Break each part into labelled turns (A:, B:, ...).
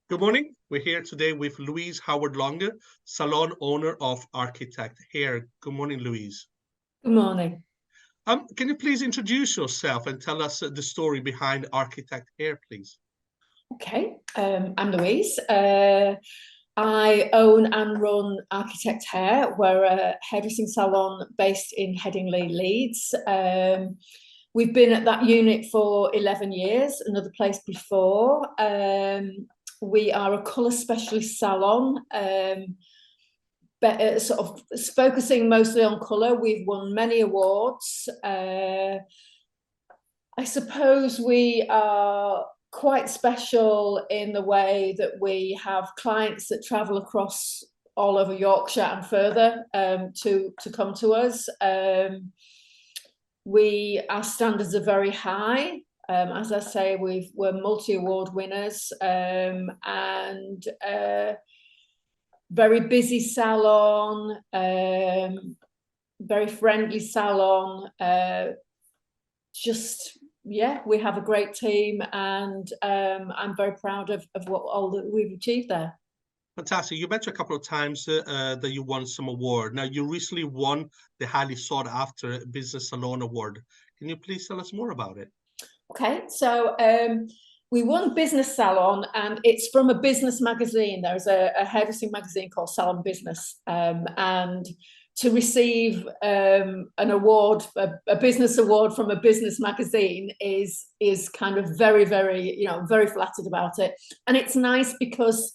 A: Good morning. We're here today with Louise Howard Longer, salon owner of Architect Hair. Good morning, Louise.
B: Good morning.
A: Can you please introduce yourself and tell us the story behind Architect Hair, please?
B: Okay, I'm Louise. I own and run Architect Hair. We're a hairdressing salon based in Headingley, Leeds. We've been at that unit for 11 years, another place before. We are a colour specialist salon, but sort of focusing mostly on colour. We've won many awards. I suppose we are quite special in the way that we have clients that travel across all over Yorkshire and further to come to us. Our standards are very high. As I say, we're multi-award winners, and very busy salon, very friendly salon. We have a great team, and I'm very proud of what all that we've achieved there.
A: Fantastic. You mentioned a couple of times that you won some award. Now, you recently won the highly sought after Business Salon Award. Can you please tell us more about it?
B: Okay, so we won Business Salon, and it's from a business magazine. There's a hairdressing magazine called Salon Business, and to receive an award, a business award from a business magazine is kind of very, very, very flattered about it. And it's nice because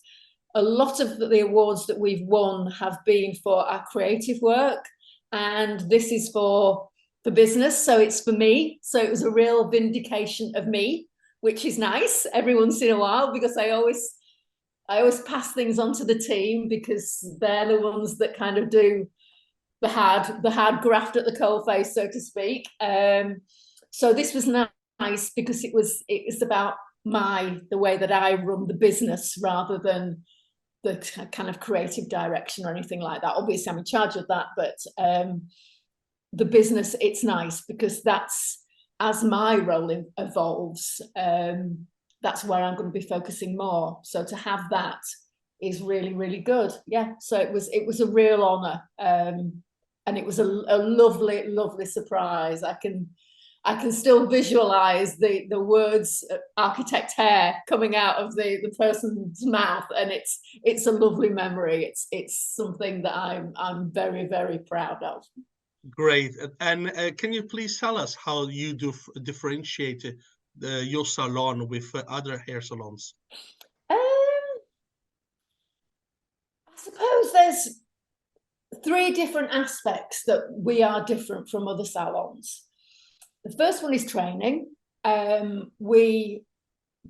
B: a lot of the awards that we've won have been for our creative work, and this is for business, so it's for me. So it was a real vindication of me, which is nice every once in a while, because I always pass things on to the team, because they're the ones that kind of do the hard graft at the coalface, so to speak. So this was nice because it was about the way that I run the business, rather than the kind of creative direction or anything like that. Obviously, I'm in charge of that, but the business, it's nice because that's, as my role evolves, that's where I'm going to be focusing more. So to have that is really, really good. Yeah. So it was a real honour, and it was a lovely, lovely surprise. I can still visualize the words Architect Hair coming out of the person's mouth, and it's a lovely memory. It's something that I'm very, very proud of.
A: Great. And can you please tell us how you differentiate your salon with other hair salons?
B: I suppose there's three different aspects that we are different from other salons. The first one is training. We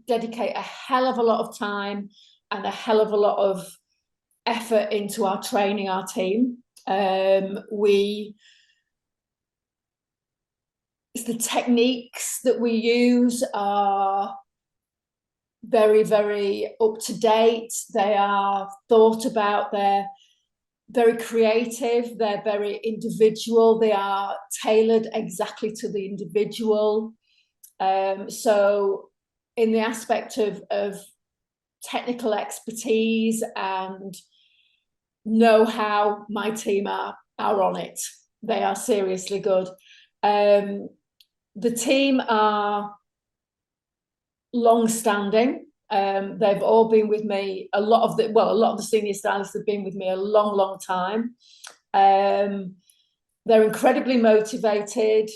B: dedicate a hell of a lot of time and a hell of a lot of effort into our training our team. The techniques that we use are very, very up to date. They are thought about. They're very creative. They're very individual. They are tailored exactly to the individual. So in the aspect of technical expertise and know-how, my team are on it. They are seriously good. The team are long-standing. They've all been with me. A lot of the senior stylists have been with me a long, long time. They're incredibly motivated.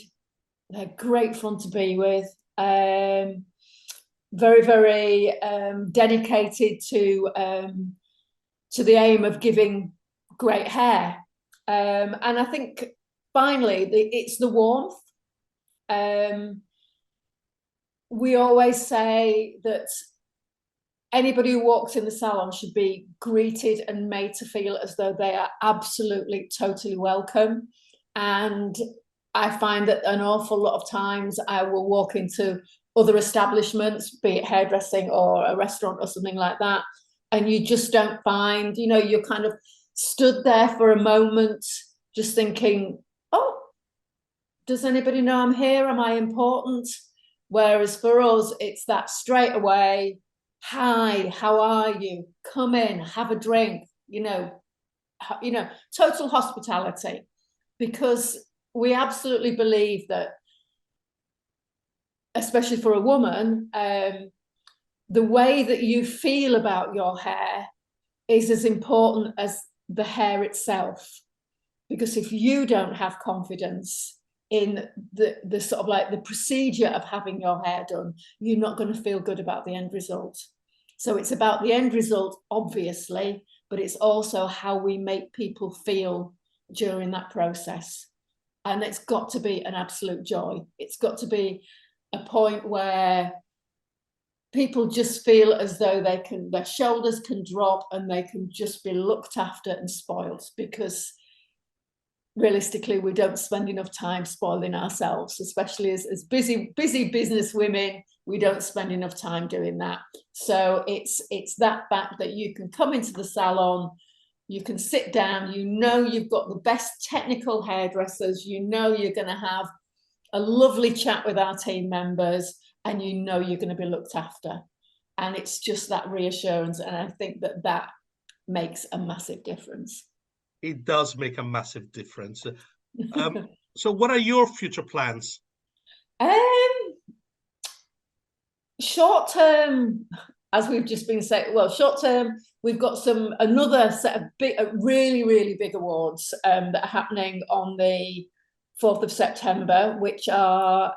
B: They're great fun to be with. Very, very dedicated to the aim of giving great hair. And I think finally, it's the warmth. We always say that anybody who walks in the salon should be greeted and made to feel as though they are absolutely, totally welcome. And I find that an awful lot of times I will walk into other establishments, be it hairdressing or a restaurant or something like that, and you just don't find, you're kind of stood there for a moment just thinking, oh, does anybody know I'm here? Am I important? Whereas for us, it's that straight away, hi, how are you? Come in, have a drink, total hospitality, because we absolutely believe that, especially for a woman, the way that you feel about your hair is as important as the hair itself. Because if you don't have confidence in the sort of like the procedure of having your hair done, you're not going to feel good about the end result. So it's about the end result, obviously, but it's also how we make people feel during that process. And it's got to be an absolute joy. It's got to be a point where people just feel as though their shoulders can drop and they can just be looked after and spoiled, because realistically, we don't spend enough time spoiling ourselves, especially as busy business women. We don't spend enough time doing that. So it's that fact that you can come into the salon, you can sit down, you've got the best technical hairdressers, you're going to have a lovely chat with our team members, and you're going to be looked after. And it's just that reassurance. And I think that makes a massive difference.
A: It does make a massive difference. So what are your future plans?
B: Short term, as we've just been saying, short term, we've got another set of really, really big awards that are happening on the 4th of September, which are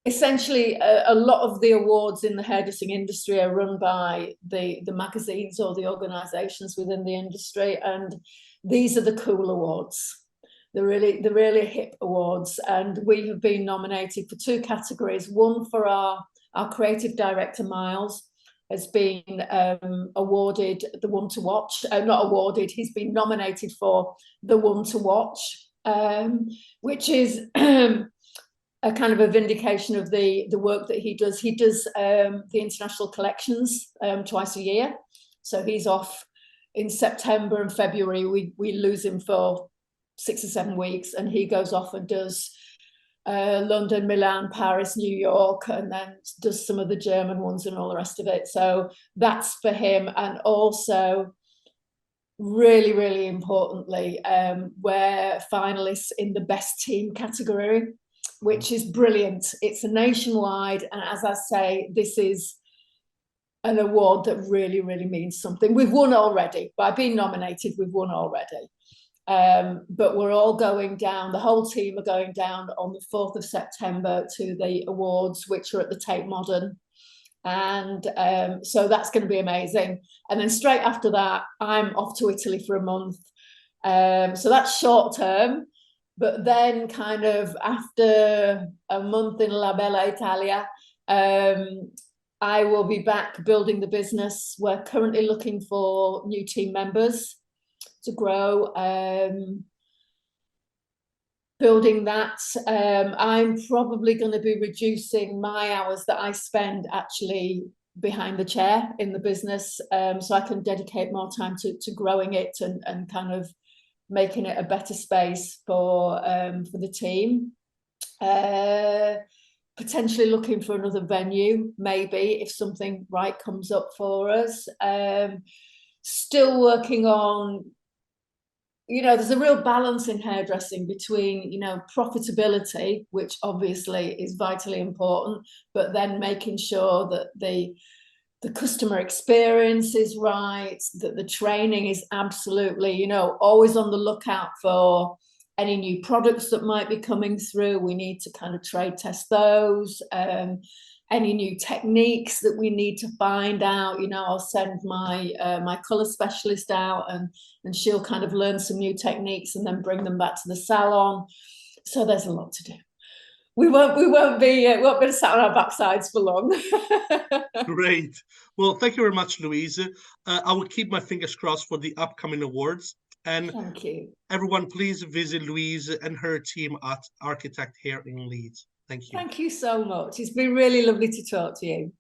B: essentially a lot of the awards in the hairdressing industry are run by the magazines or the organizations within the industry, and these are the cool awards, the really hip awards. And we have been nominated for 2 categories. One for our creative director, Miles, has been awarded the one to watch. Not awarded, he's been nominated for the one to watch, which is a kind of a vindication of the work that he does. He does the international collections twice a year. So he's off in September and February. We lose him for 6 or 7 weeks, and he goes off and does London, Milan, Paris, New York, and then does some of the German ones and all the rest of it. So that's for him. And also, really, really importantly, we're finalists in the best team category, which is brilliant. It's a nationwide, and as I say, this is an award that really, really means something. We've won already. By being nominated, we've won already. But we're all going down, the whole team are going down on the 4th of September to the awards, which are at the Tate Modern. And so that's going to be amazing. And then straight after that, I'm off to Italy for a month. So that's short term. But then kind of after a month in La Bella Italia, I will be back building the business. We're currently looking for new team members to grow, building that. I'm probably going to be reducing my hours that I spend actually behind the chair in the business, so I can dedicate more time to growing it and kind of making it a better space for the team. Potentially looking for another venue, maybe, if something right comes up for us. Still working on, there's a real balance in hairdressing between, profitability, which obviously is vitally important, but then making sure that the customer experience is right, that the training is absolutely, always on the lookout for any new products that might be coming through. We need to kind of trade test those. Any new techniques that we need to find out, I'll send my colour specialist out, and she'll kind of learn some new techniques and then bring them back to the salon. So there's a lot to do. We won't be sat on our backsides for long.
A: Great. Well, thank you very much, Louise. I will keep my fingers crossed for the upcoming awards. And
B: thank you.
A: Everyone, please visit Louise and her team at Architect Hair in Leeds. Thank you.
B: Thank you so much. It's been really lovely to talk to you.